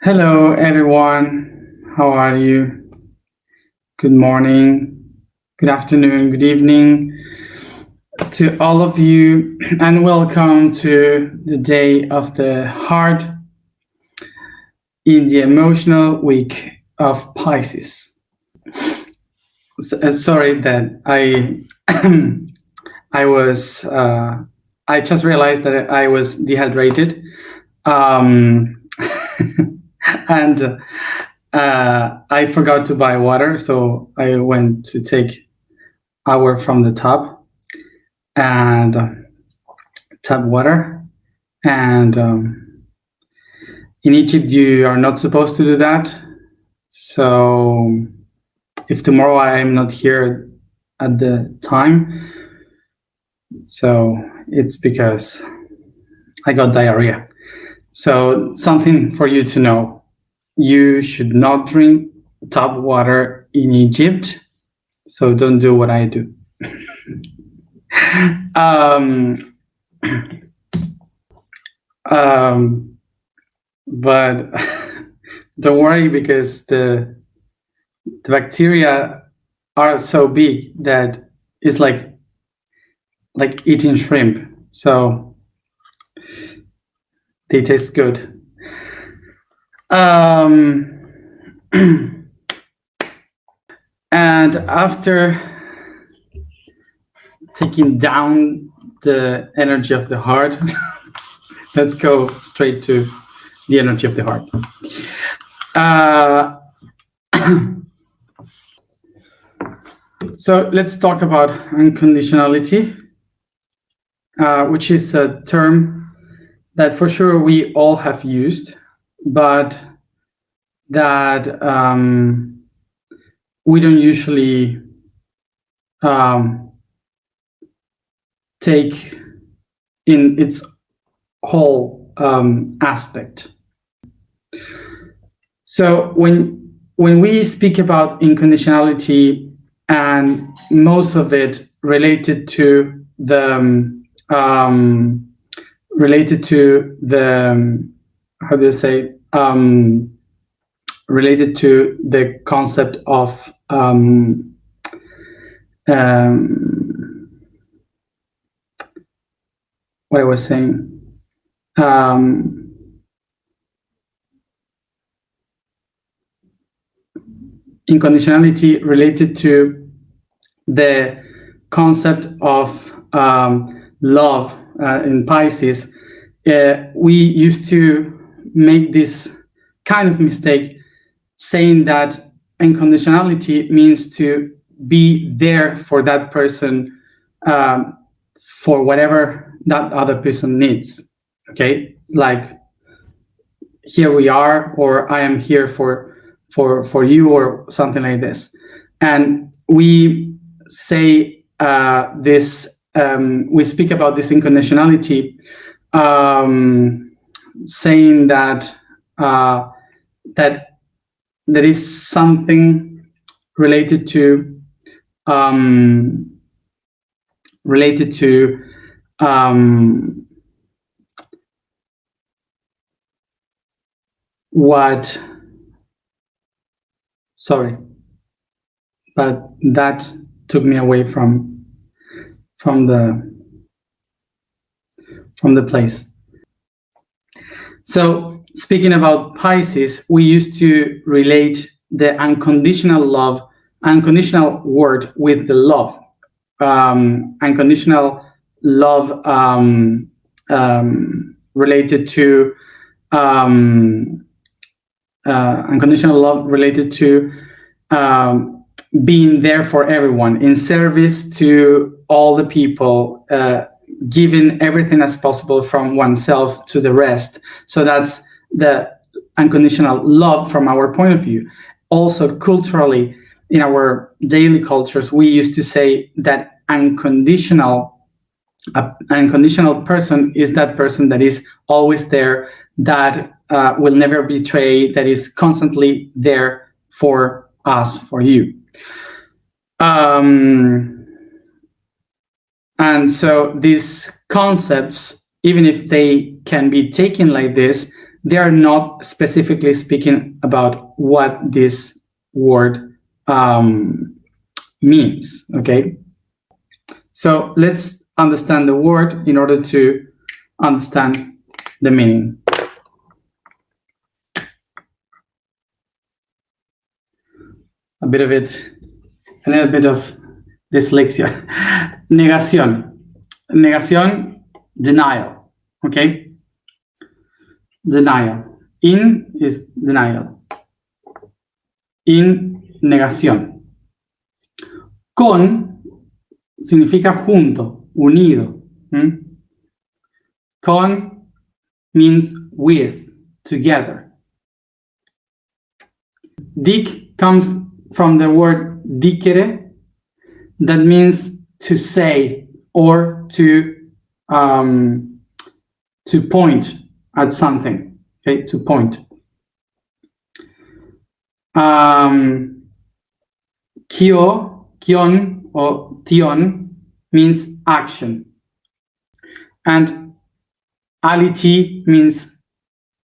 Hello, everyone. How are you? Good morning, good afternoon, good evening to all of you, and welcome to the Day of the Heart in the emotional week of Pisces. Sorry that I just realized that I was dehydrated, and I forgot to buy water, so I went to take hour from the tub and tap water. And in Egypt, you are not supposed to do that. So if tomorrow I am not here at the time, so it's because I got diarrhea. So something for you to know. You should not drink tap water in Egypt. So don't do what I do. But don't worry, because the bacteria are so big that it's like eating shrimp. So they taste good. And after taking down the energy of the heart, let's go straight to the energy of the heart. So let's talk about unconditionality, which is a term that for sure we all have used, but that we don't usually take in its whole aspect. So when we speak about unconditionality, and most of it related to the how do you say, related to the concept of what I was saying. Unconditionality related to the concept of love in Pisces. We used to make this kind of mistake, saying that unconditionality means to be there for that person, for whatever that other person needs. Okay, like here we are, or I am here for you, or something like this. And we say this. We speak about this unconditionality, saying that that is something related to what, sorry, but that took me away from the place. So speaking about Pisces, we used to relate the unconditional word with the love. Unconditional love related to being there for everyone, in service to all the people, giving everything as possible from oneself to the rest. So that's the unconditional love from our point of view. Also, culturally, in our daily cultures, we used to say that an unconditional person is that person that is always there, that will never betray, that is constantly there for us, for you. And so these concepts, even if they can be taken like this, they are not specifically speaking about what this word means, okay? So let's understand the word in order to understand the meaning. A little bit of dyslexia. Negación. Negación, denial, okay? Denial. In is denial. In, negación. Con significa junto, unido. Con means with, together. Dic comes from the word dicere, that means to say or to point at something, okay, to point. Kion or tion means action, and ality means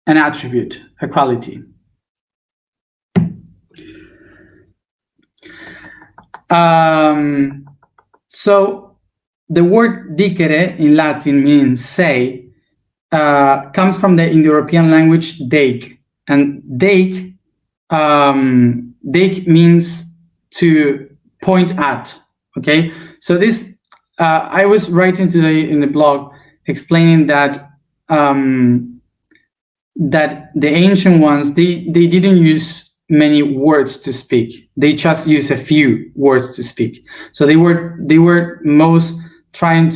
an attribute, a quality. So the word dicere in Latin means say, comes from the Indo-European language deic, and deic means to point at, okay? So this, I was writing today in the blog explaining that that the ancient ones, they didn't use many words to speak. They just used a few words to speak. So they were mostly trying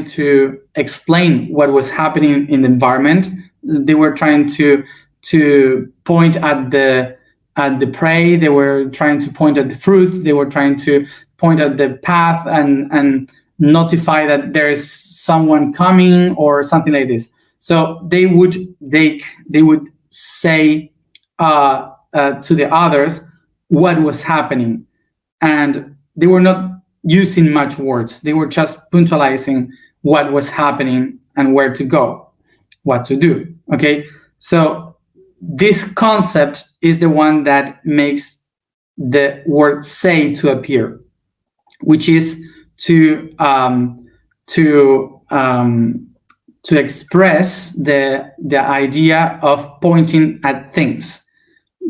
to explain what was happening in the environment. They were trying to point at the prey. They were trying to point at the fruit. They were trying to point at the path and notify that there is someone coming or something like this. So they would say to the others what was happening, and they were not using much words. They were just puntualizing what was happening and where to go, what to do. Okay, so this concept is the one that makes the word say to appear, which is to express the idea of pointing at things.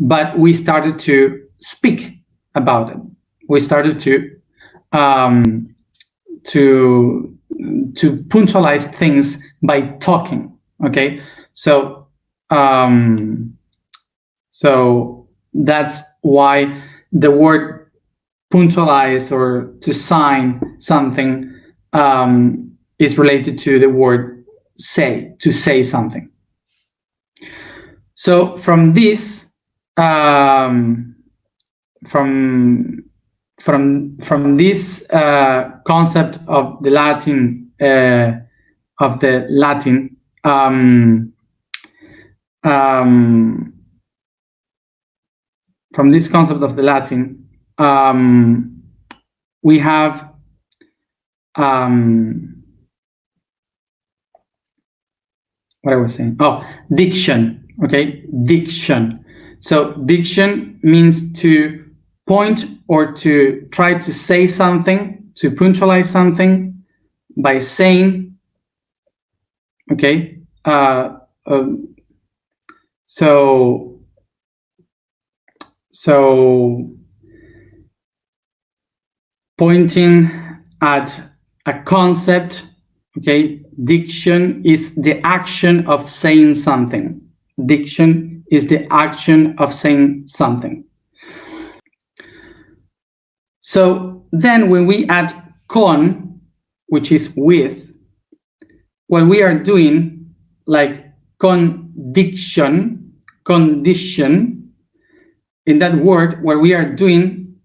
But we started to speak about it. We started to puntualize things by talking. Okay, so that's why the word puntualize or to sign something is related to the word say, to say something. So from this, from this concept of the Latin, from this concept of the Latin, we have what I was saying. Oh, diction. Okay, diction. So diction means to point or to try to say something, to puntualize something by saying. Okay, so pointing at a concept. Okay, diction is the action of saying something. Diction is the action of saying something. So then when we add con, which is with, what we are doing, like condition, in that word, what we are doing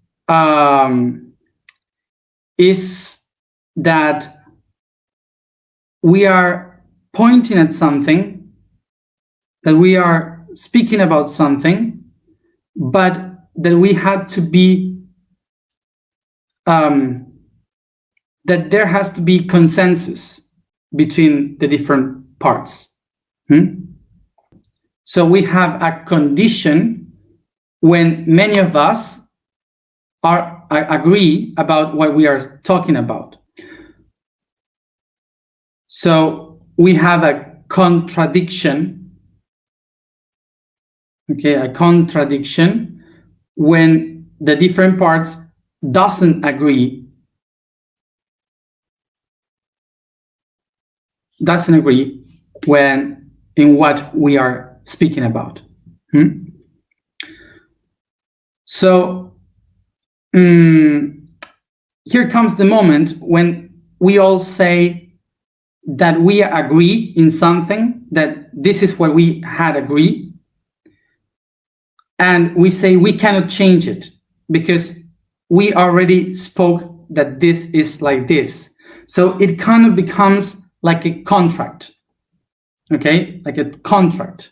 is that we are pointing at something, that we are speaking about something, but that we had to be, that there has to be consensus between the different parts. So we have a condition when many of us agree about what we are talking about. So we have a contradiction, okay, a contradiction when the different parts doesn't agree when in what we are speaking about. So here comes the moment when we all say that we agree in something, that this is what we had agreed, and we say we cannot change it because we already spoke that this is like this. So it kind of becomes like a contract, okay, like a contract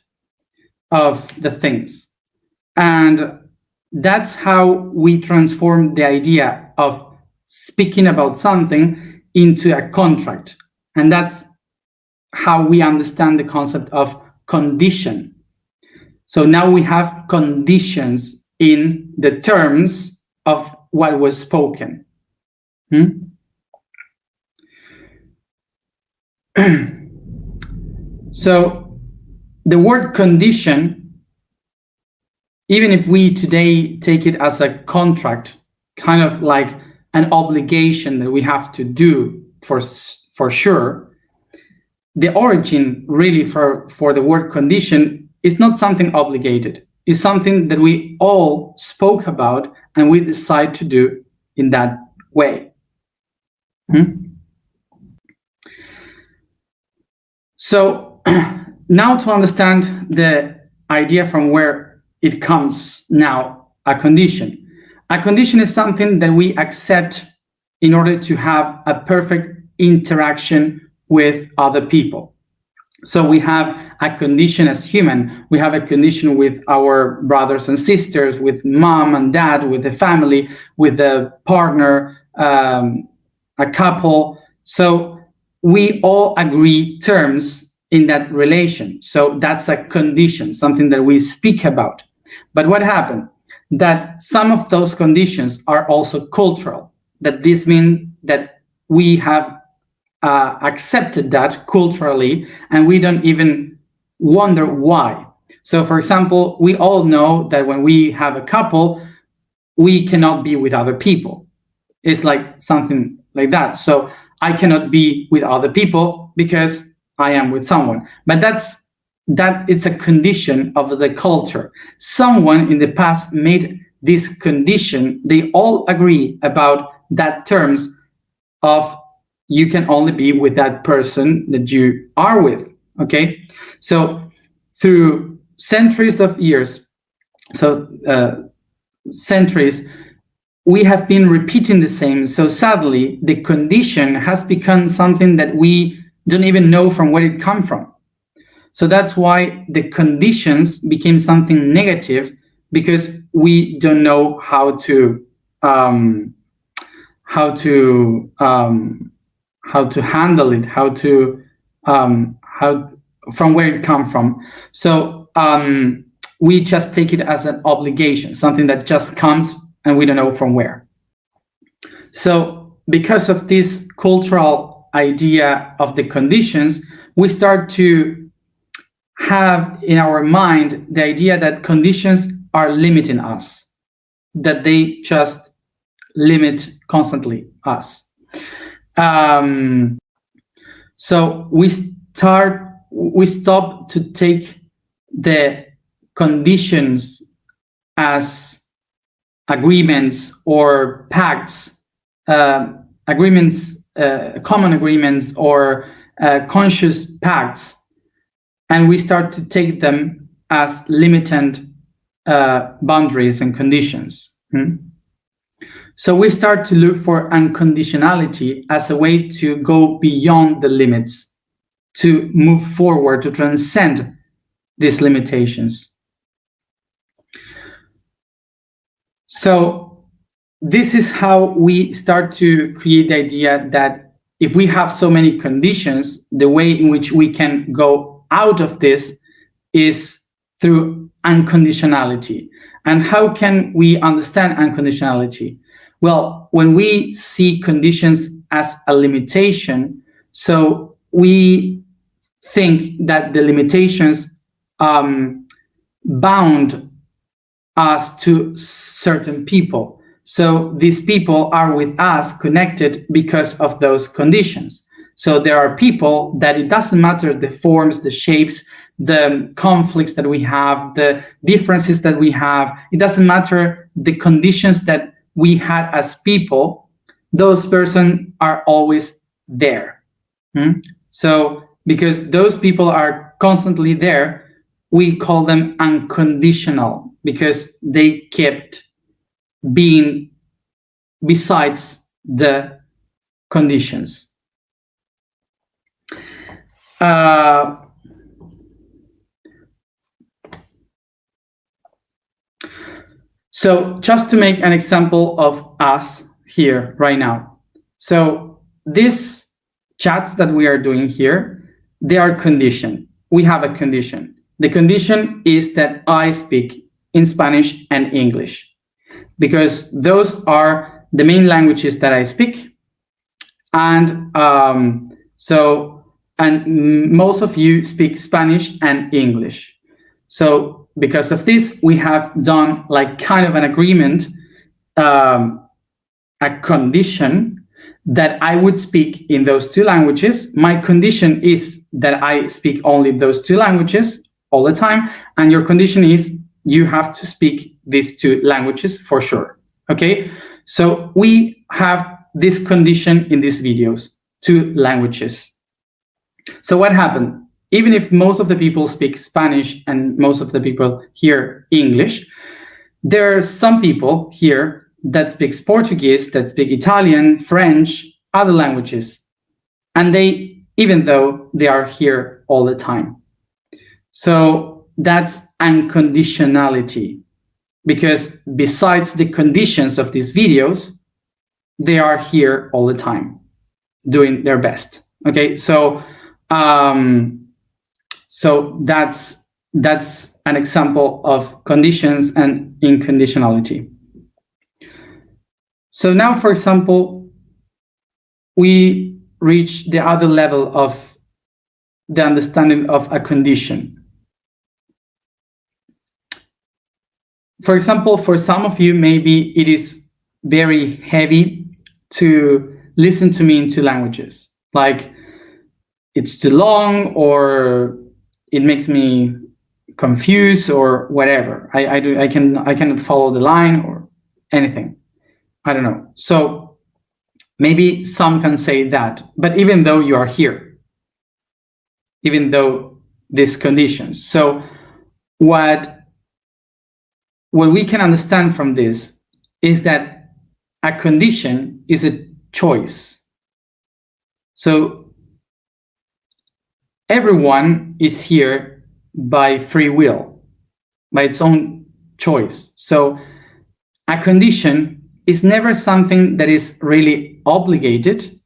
of the things. And that's how we transform the idea of speaking about something into a contract. And that's how we understand the concept of condition. So now we have conditions in the terms of what was spoken. So the word condition, even if we today take it as a contract, kind of like an obligation that we have to do for sure, the origin really for the word condition is not something obligated. It's something that we all spoke about and we decide to do in that way. So now to understand the idea from where it comes now, a condition. A condition is something that we accept in order to have a perfect interaction with other people. So we have a condition as human. We have a condition with our brothers and sisters, with mom and dad, with the family, with the partner, a couple. So we all agree terms in that relation. So that's a condition, something that we speak about. But what happened? That some of those conditions are also cultural. That this means that we have accepted that culturally, and we don't even wonder why. So, for example, we all know that when we have a couple, we cannot be with other people. It's like something like that. So I cannot be with other people because I am with someone. But that it's a condition of the culture. Someone in the past made this condition. They all agree about that terms of you can only be with that person that you are with, okay? So through centuries of years, centuries, we have been repeating the same. So sadly, the condition has become something that we don't even know from where it comes from. So that's why the conditions became something negative, because we don't know how to handle it, from where it comes from. So we just take it as an obligation, something that just comes and we don't know from where. So because of this cultural idea of the conditions, we start to have in our mind the idea that conditions are limiting us, that they just limit constantly us. So we stop to take the conditions as agreements or pacts, common agreements or conscious pacts, and we start to take them as limited boundaries and conditions. So we start to look for unconditionality as a way to go beyond the limits, to move forward, to transcend these limitations. So this is how we start to create the idea that if we have so many conditions, the way in which we can go out of this is through unconditionality. And how can we understand unconditionality? Well, when we see conditions as a limitation, so we think that the limitations bound us to certain people. So these people are with us connected because of those conditions. So there are people that it doesn't matter the forms, the shapes, the conflicts that we have, the differences that we have. It doesn't matter the conditions that we had as people. Those persons are always there. So because those people are constantly there, we call them unconditional because they kept being besides the conditions. So just to make an example of us here right now. So these chats that we are doing here, they are conditioned. We have a condition. The condition is that I speak in Spanish and English because those are the main languages that I speak. And most of you speak Spanish and English. So because of this, we have done like kind of an agreement, a condition that I would speak in those two languages. My condition is that I speak only those two languages all the time. And your condition is you have to speak these two languages for sure. Okay, so we have this condition in these videos, 2 languages. So what happened? Even if most of the people speak Spanish and most of the people hear English, there are some people here that speaks Portuguese, that speak Italian, French, other languages. And even though they are here all the time. So that's unconditionality. Because besides the conditions of these videos, they are here all the time, doing their best. Okay, so that's an example of conditions and unconditionality. So now, for example, we reach the other level of the understanding of a condition. For example, for some of you, maybe it is very heavy to listen to me in 2 languages. Like it's too long, or it makes me confused, or whatever. I cannot follow the line or anything. I don't know. So maybe some can say that, but even though you are here, even though these conditions, so what we can understand from this is that a condition is a choice. So everyone is here by free will, by its own choice. So a condition is never something that is really obligated.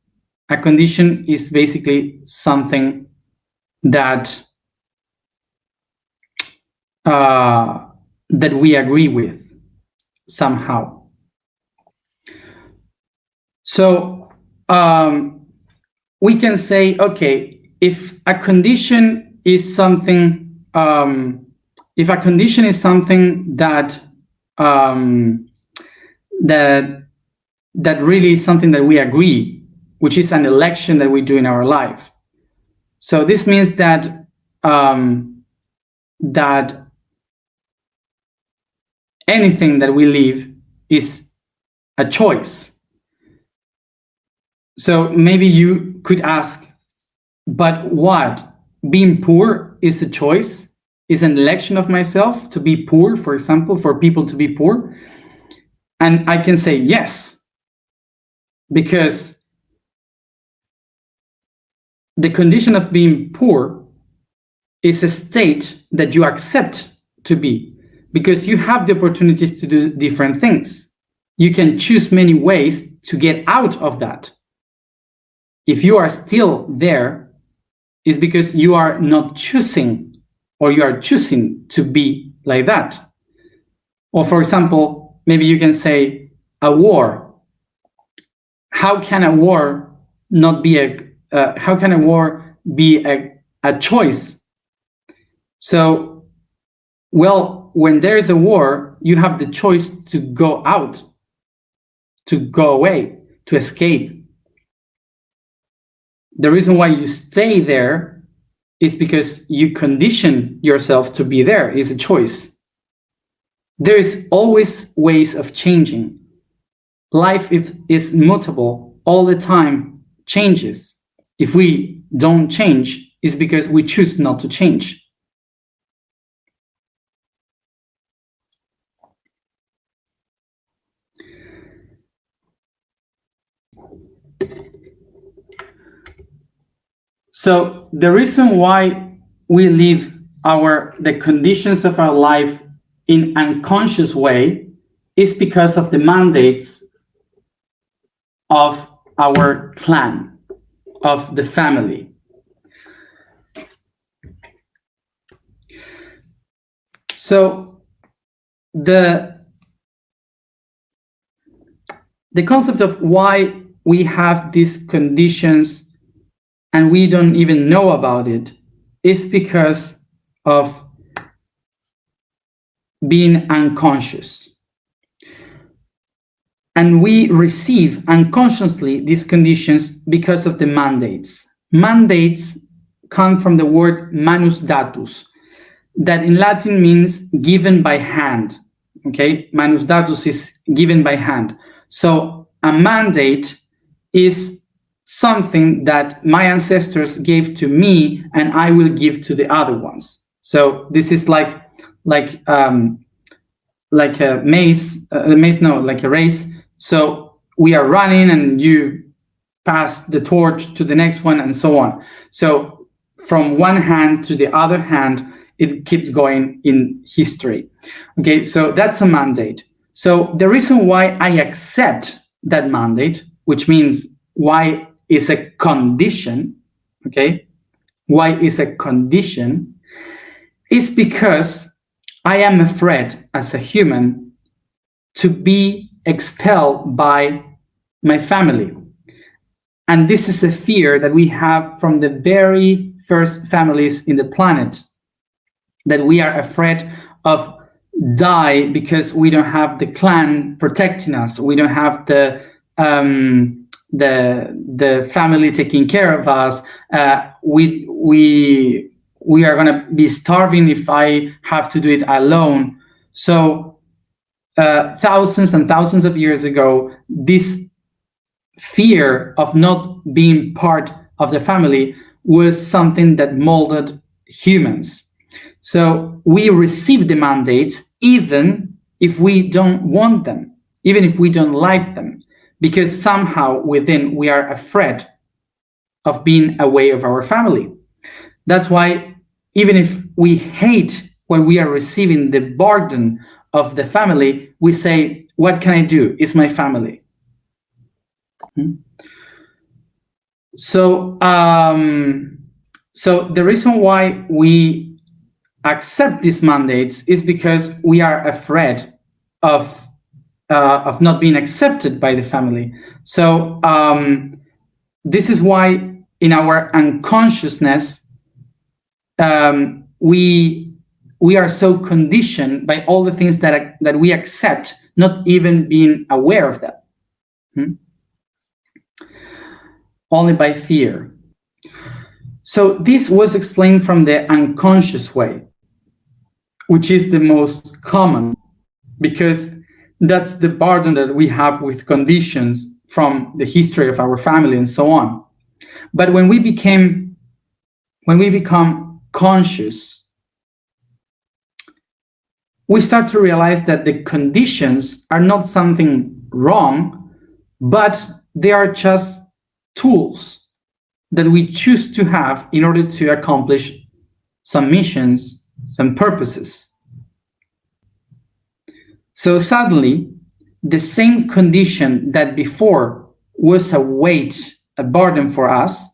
A condition is basically something that that we agree with somehow. So we can say, okay, if a condition is something, that that really is something that we agree, which is an election that we do in our life. So this means that that anything that we live is a choice. So maybe you could ask, but what? Being poor is a choice? Is an election of myself to be poor, for example, for people to be poor? And I can say yes, because the condition of being poor is a state that you accept to be, because you have the opportunities to do different things. You can choose many ways to get out of that. If you are still there, it's because you are not choosing or you are choosing to be like that. Or for example, maybe you can say a war. How can a war not be how can a war be a choice? So, well, when there is a war, you have the choice to go out, to go away, to escape. The reason why you stay there is because you condition yourself to be there. It's a choice. There is always ways of changing. Life is mutable all the time, changes. If we don't change, it's because we choose not to change. So the reason why we live the conditions of our life in unconscious way is because of the mandates of our clan, of the family. So the concept of why we have these conditions and we don't even know about it is because of being unconscious. And we receive unconsciously these conditions because of the mandates. Mandates come from the word manus datus, that in Latin means given by hand. Okay, manus datus is given by hand. So a mandate is something that my ancestors gave to me and I will give to the other ones. So this is like a like a race. So we are running and you pass the torch to the next one and so on. So from one hand to the other hand, it keeps going in history. Okay, so that's a mandate. So the reason why I accept that mandate, which means why is a condition, okay? Why is a condition is because I am afraid as a human to be expelled by my family. And this is a fear that we have from the very first families in the planet, that we are afraid of die because we don't have the clan protecting us. We don't have the family taking care of us. We are going to be starving if I have to do it alone. So thousands and thousands of years ago, this fear of not being part of the family was something that molded humans. So we receive the mandates even if we don't want them, even if we don't like them, because somehow within we are afraid of being away of our family. That's why even if we hate what we are receiving, the burden of the family, we say, what can I do? It's my family. So the reason why we accept these mandates is because we are afraid of not being accepted by the family. So this is why in our unconsciousness we are so conditioned by all the things that we accept, not even being aware of that. Only by fear. So this was explained from the unconscious way, which is the most common, because that's the burden that we have with conditions from the history of our family and so on. But when we become conscious, we start to realize that the conditions are not something wrong, but they are just tools that we choose to have in order to accomplish some missions, some purposes. So suddenly, the same condition that before was a weight, a burden for us,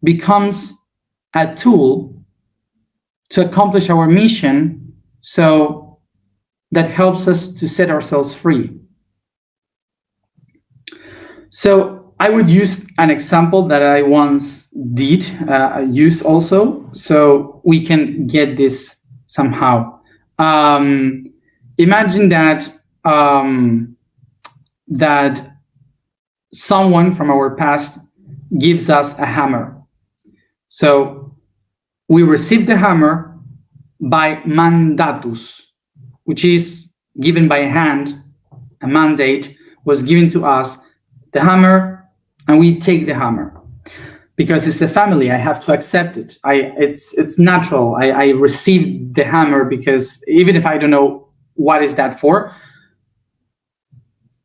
becomes a tool to accomplish our mission. So that helps us to set ourselves free. So I would use an example that I once did use also, so we can get this somehow. Imagine that that someone from our past gives us a hammer. So we receive the hammer by mandatus, which is given by hand. A mandate was given to us, the hammer, and we take the hammer. Because it's a family, I have to accept it. It's natural. I received the hammer because even if I don't know what is that for,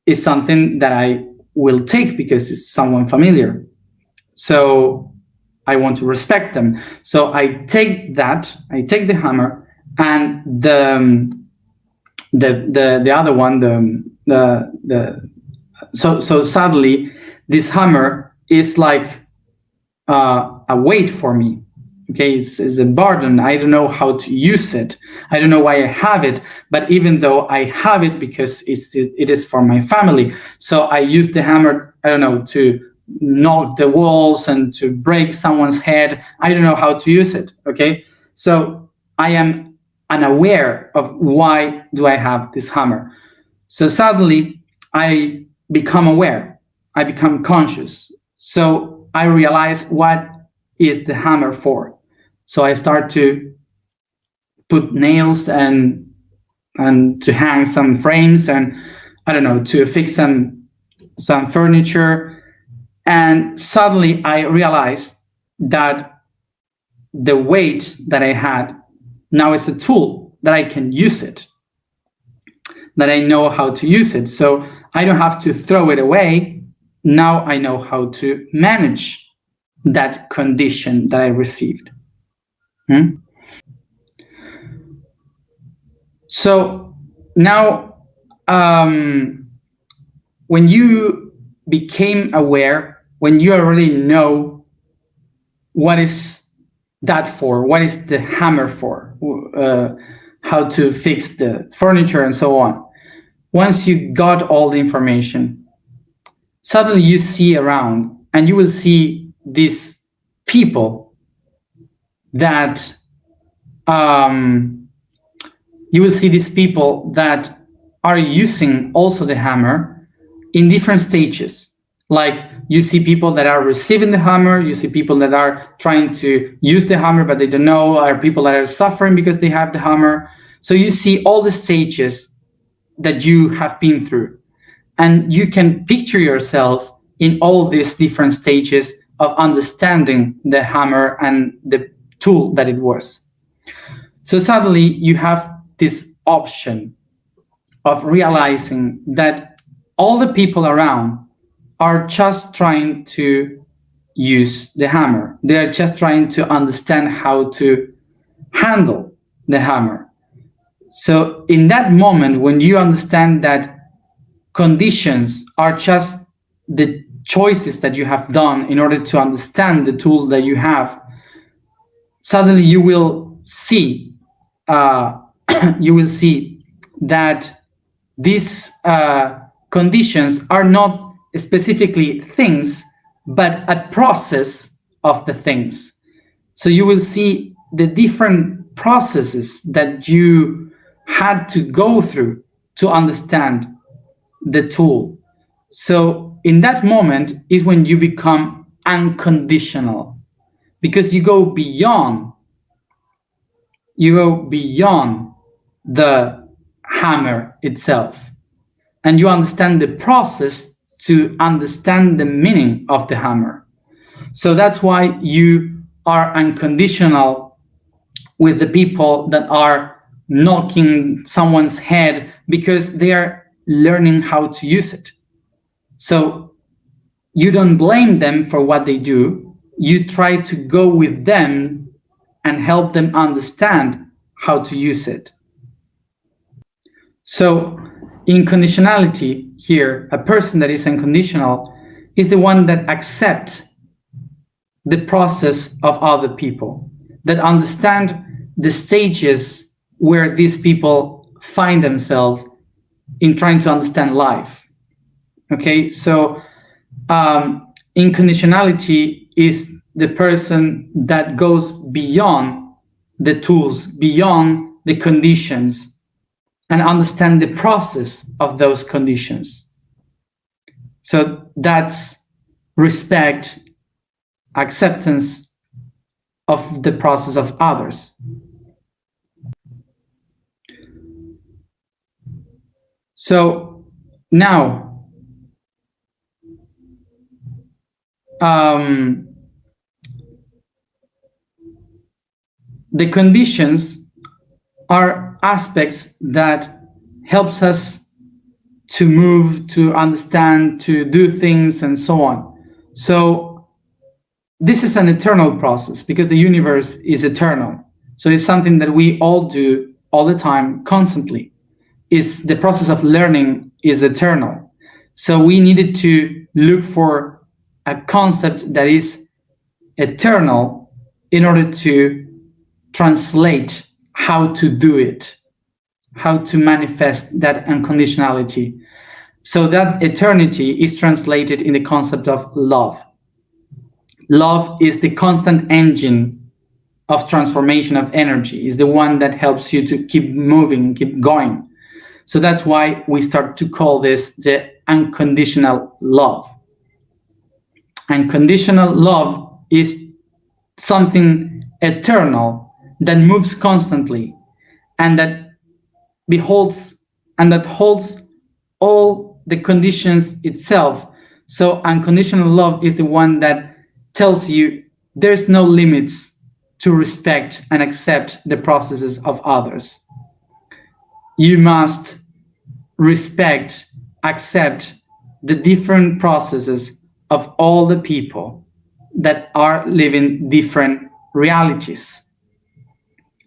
it's something that I will take because it's someone familiar. So I want to respect them. So I take the hammer, and the other one, so sadly, this hammer is like a weight for me. Okay, it's a burden. I don't know how to use it. I don't know why I have it. But even though I have it because it is for my family, so I use the hammer, I don't know, to knock the walls and to break someone's head. I don't know how to use it. Okay, so I am unaware of why do I have this hammer. So suddenly I become aware. I become conscious. So I realize what is the hammer for. So I start to put nails and to hang some frames, and I don't know, to fix some furniture. And suddenly I realized that the weight that I had now is a tool that I can use it, that I know how to use it. So I don't have to throw it away. Now I know how to manage that condition that I received. So now, when you became aware, when you already know what is that for, what is the hammer for, how to fix the furniture and so on, once you got all the information, suddenly you see around and you will see these people that are using also the hammer in different stages. Like you see people that are receiving the hammer, you see people that are trying to use the hammer but they don't know, or people that are suffering because they have the hammer. So you see all the stages that you have been through, and you can picture yourself in all these different stages of understanding the hammer and the tool that it was. So suddenly you have this option of realizing that all the people around are just trying to use the hammer. They're just trying to understand how to handle the hammer. So in that moment, when you understand that conditions are just the choices that you have done in order to understand the tool that you have, suddenly you will see that these conditions are not specifically things, but a process of the things. So you will see the different processes that you had to go through to understand the tool. So in that moment is when you become unconditional, because you go beyond the hammer itself, and you understand the process to understand the meaning of the hammer. So that's why you are unconditional with the people that are knocking someone's head because they are learning how to use it. So you don't blame them for what they do. You try to go with them and help them understand how to use it. So in conditionality here, a person that is unconditional is the one that accepts the process of other people, that understand the stages where these people find themselves in trying to understand life. Okay, so inconditionality is the person that goes beyond the tools, beyond the conditions, and understand the process of those conditions. So that's respect, acceptance of the process of others. So now, the conditions are aspects that helps us to move, to understand, to do things, and so on. So this is an eternal process because the universe is eternal. So it's something that we all do all the time, constantly. Is the process of learning is eternal. So we needed to look for a concept that is eternal in order to translate how to do it, how to manifest that unconditionality. So that eternity is translated in the concept of love. Love is the constant engine of transformation of energy, is the one that helps you to keep moving, keep going. So that's why we start to call this the unconditional love. Unconditional love is something eternal that moves constantly and that beholds and that holds all the conditions itself. So unconditional love is the one that tells you there's no limits to respect and accept the processes of others. You must respect, accept the different processes of all the people that are living different realities,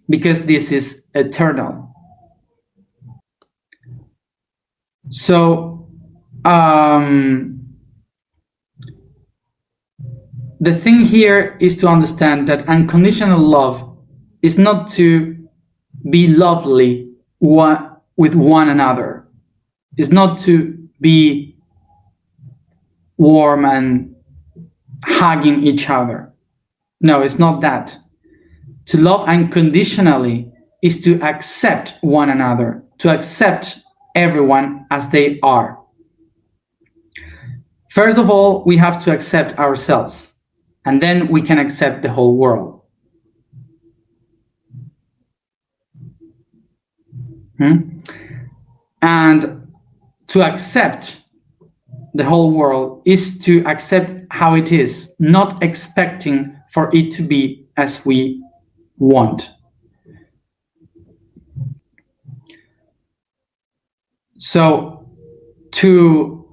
because this is eternal. So the thing here is to understand that unconditional love is not to be lovely with one another. It's not to be warm and hugging each other. No, it's not that. To love unconditionally is to accept one another, to accept everyone as they are. First of all, we have to accept ourselves, and then we can accept the whole world. And to accept the whole world is to accept how it is, not expecting for it to be as we want. So to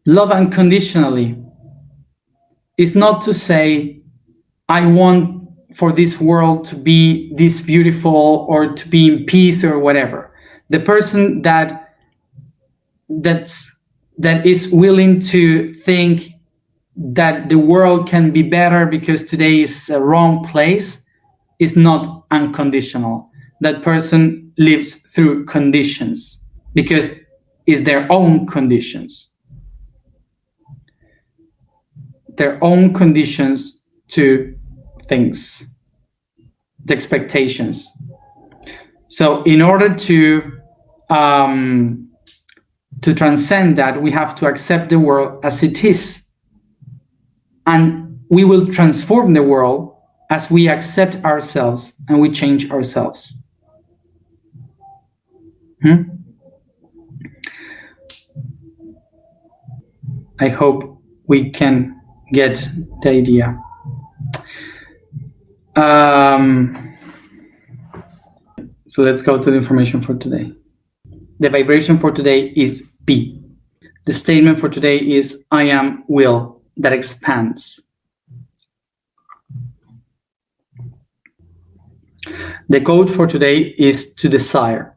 love unconditionally is not to say, I want for this world to be this beautiful or to be in peace or whatever. The person that is willing to think that the world can be better because today is a wrong place is not unconditional. That person lives through conditions because it's their own conditions. Their own conditions to things, the expectations. So in order to transcend that, we have to accept the world as it is. And we will transform the world as we accept ourselves and we change ourselves. I hope we can get the idea. So let's go to the information for today. The vibration for today is B. The statement for today is, I am will that expands. The code for today is to desire.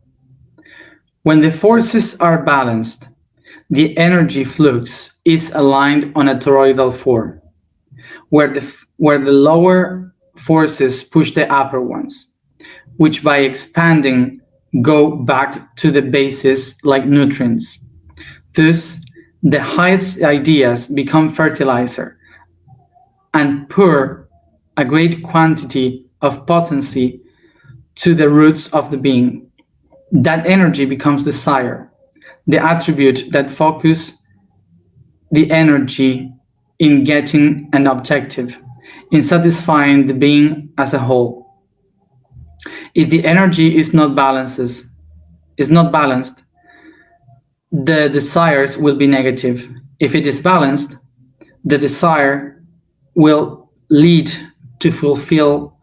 When the forces are balanced, the energy flux is aligned on a toroidal form, where the lower forces push the upper ones, which by expanding go back to the bases like nutrients. Thus, the highest ideas become fertilizer and pour a great quantity of potency to the roots of the being. That energy becomes desire, the attribute that focuses the energy in getting an objective, in satisfying the being as a whole. If the energy is not balanced, the desires will be negative. If it is balanced, the desire will lead to fulfill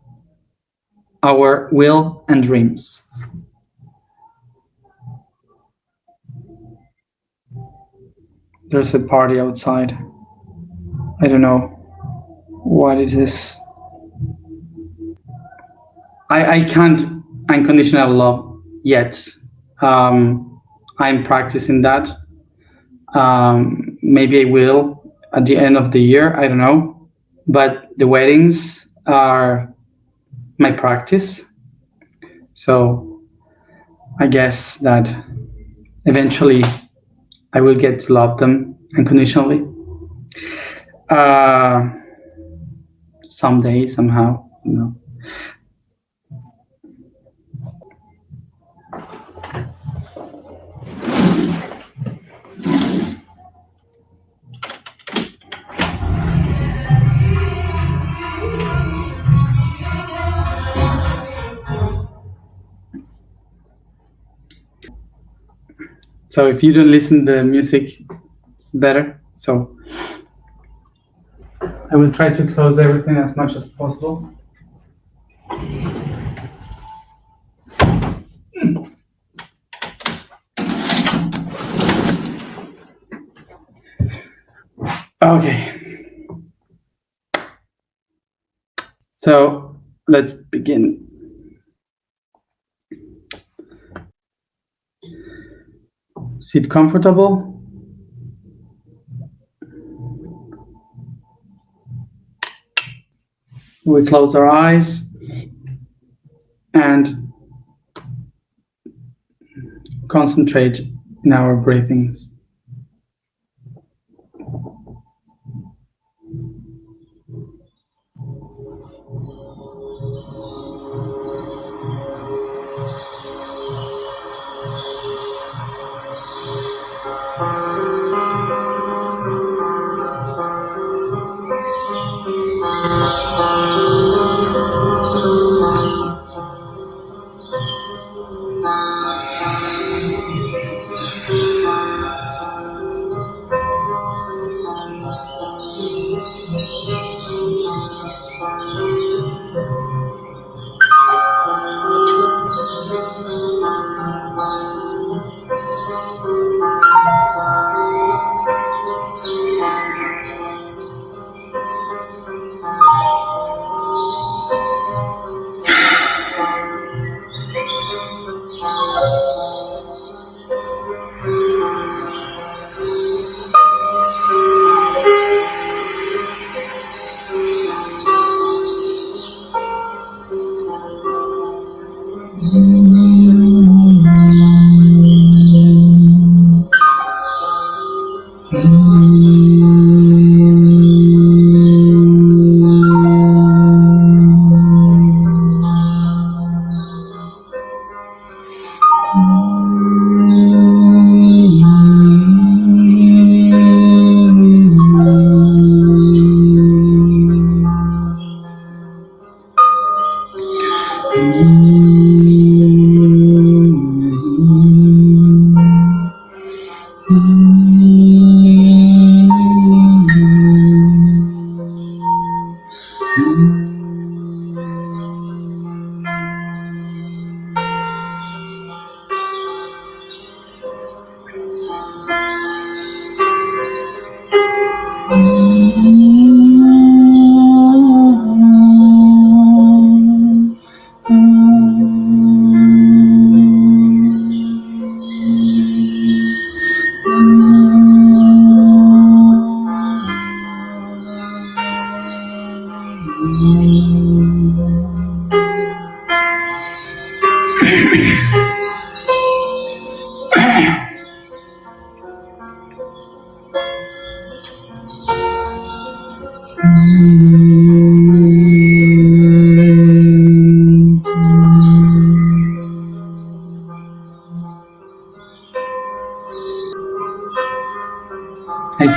our will and dreams. There's a party outside. I don't know what it is. I can't unconditional love yet. I'm practicing that. Maybe I will at the end of the year. I don't know. But the weddings are my practice. So I guess that eventually I will get to love them unconditionally. Someday, somehow, you know. So if you don't listen to the music, it's better. So I will try to close everything as much as possible. Okay. So let's begin. Sit comfortable. We close our eyes and concentrate in our breathings. I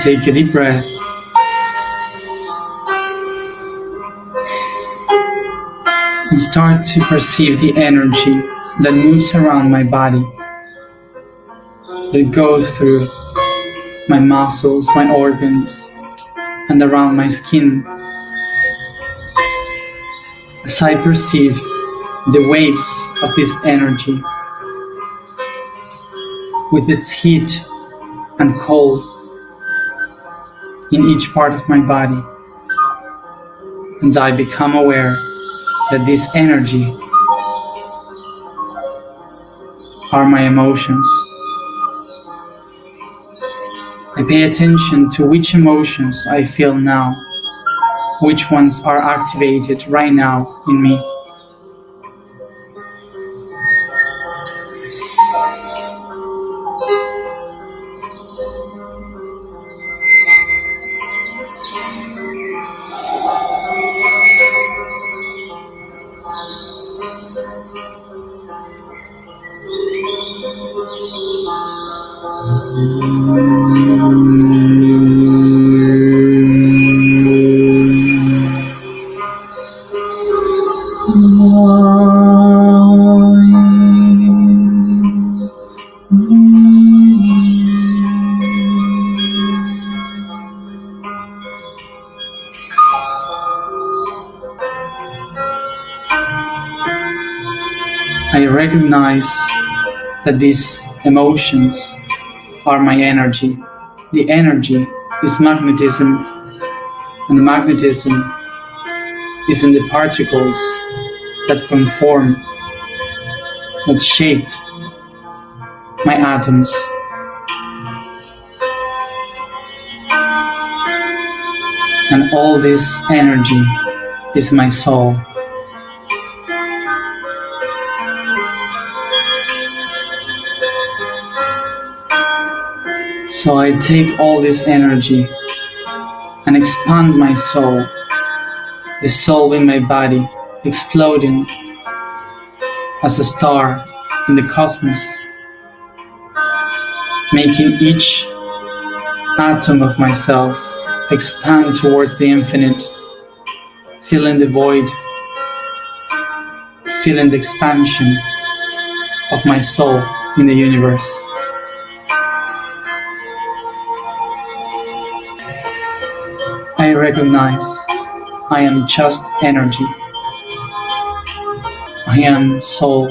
take a deep breath and start to perceive the energy that moves around my body, that goes through my muscles, my organs, and around my skin. As I perceive the waves of this energy with its heat and cold in each part of my body, and I become aware that this energy are my emotions. I pay attention to which emotions I feel now, which ones are activated right now in me. I recognize that these emotions are my energy. The energy is magnetism, and the magnetism is in the particles that conform, that shaped my atoms. And all this energy is my soul. So I take all this energy and expand my soul, dissolving my body, exploding as a star in the cosmos, making each atom of myself expand towards the infinite, filling the void, feeling the expansion of my soul in the universe. I recognize I am just energy. I am soul.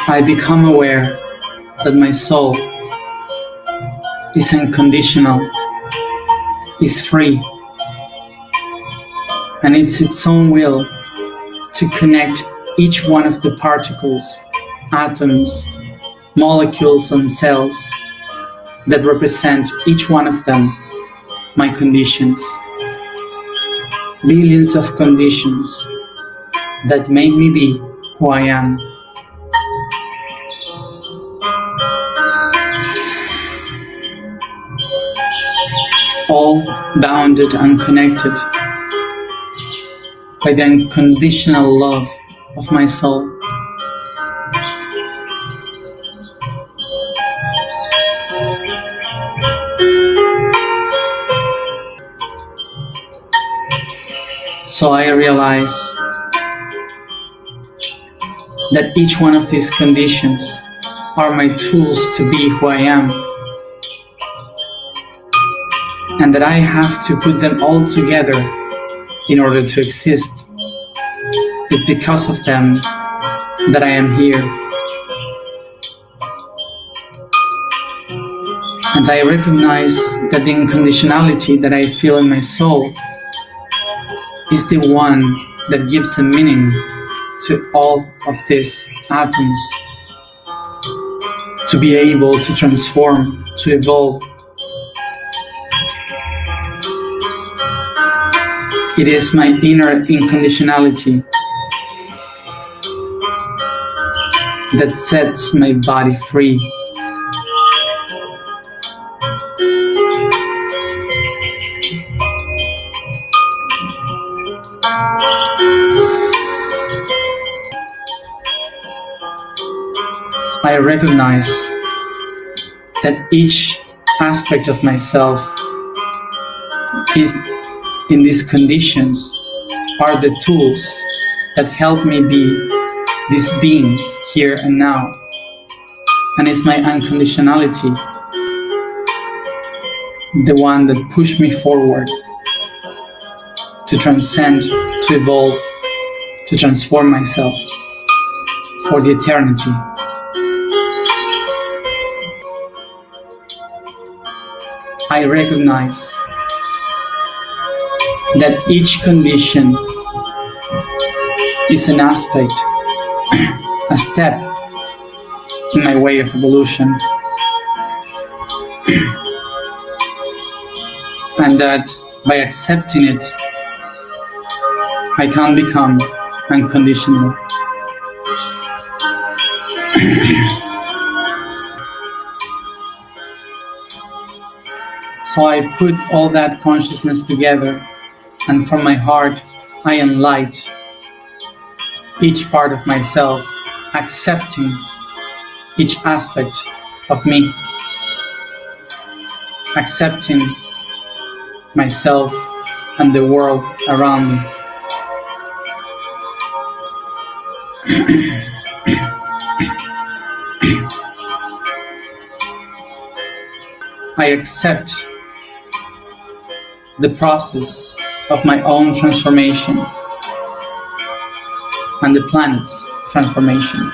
I become aware that my soul is unconditional, is free, and it's its own will to connect each one of the particles, atoms, molecules, and cells that represent each one of them my conditions. Billions of conditions that make me be who I am. All bounded and connected by the unconditional love of my soul. So I realize that each one of these conditions are my tools to be who I am, and that I have to put them all together in order to exist. It's because of them that I am here. And I recognize that the unconditionality that I feel in my soul is the one that gives a meaning to all of these atoms, to be able to transform, to evolve. It is my inner unconditionality that sets my body free. I recognize that each aspect of myself is in these conditions are the tools that help me be this being here and now. And it's my unconditionality, the one that pushed me forward to transcend, to evolve, to transform myself for the eternity. I recognize that each condition is an aspect, a step in my way of evolution, and that by accepting it, I can become unconditional. So I put all that consciousness together, and from my heart I enlight each part of myself, accepting each aspect of me, accepting myself and the world around me. I accept the process of my own transformation and the planet's transformation.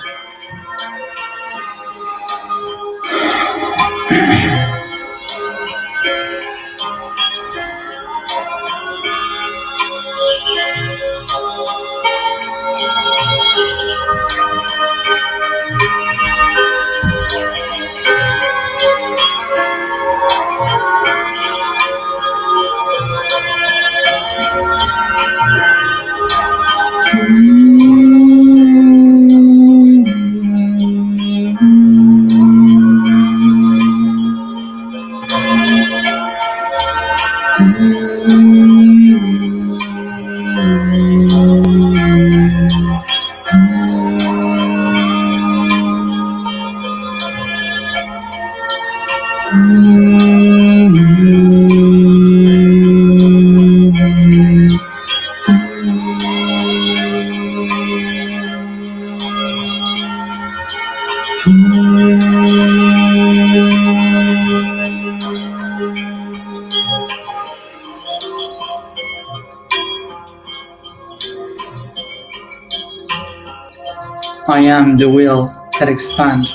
I am the will that expands.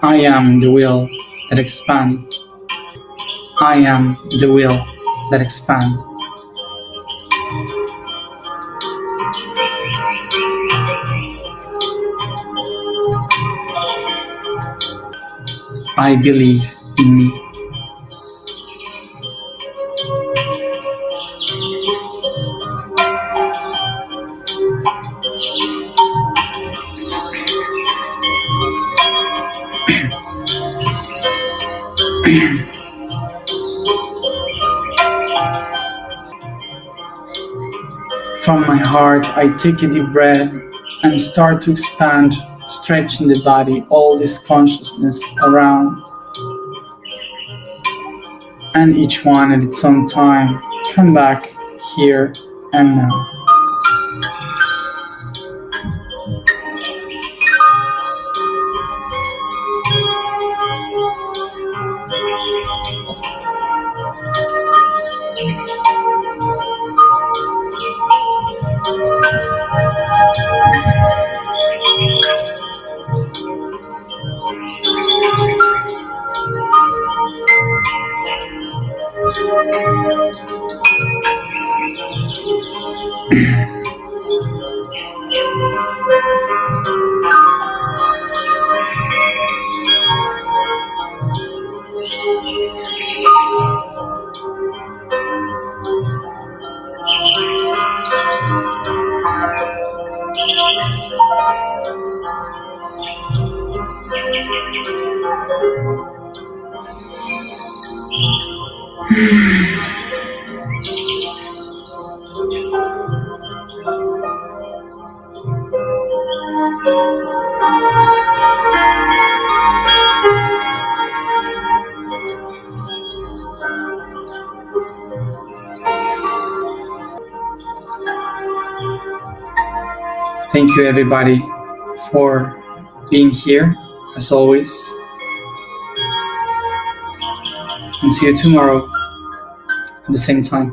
I am the will that expands. I am the will that expands. I believe in me. From my heart, I take a deep breath and start to expand, stretching the body, all this consciousness around. And each one at its own time, come back here and now. Thank you, everybody, for being here, as always. And see you tomorrow at the same time.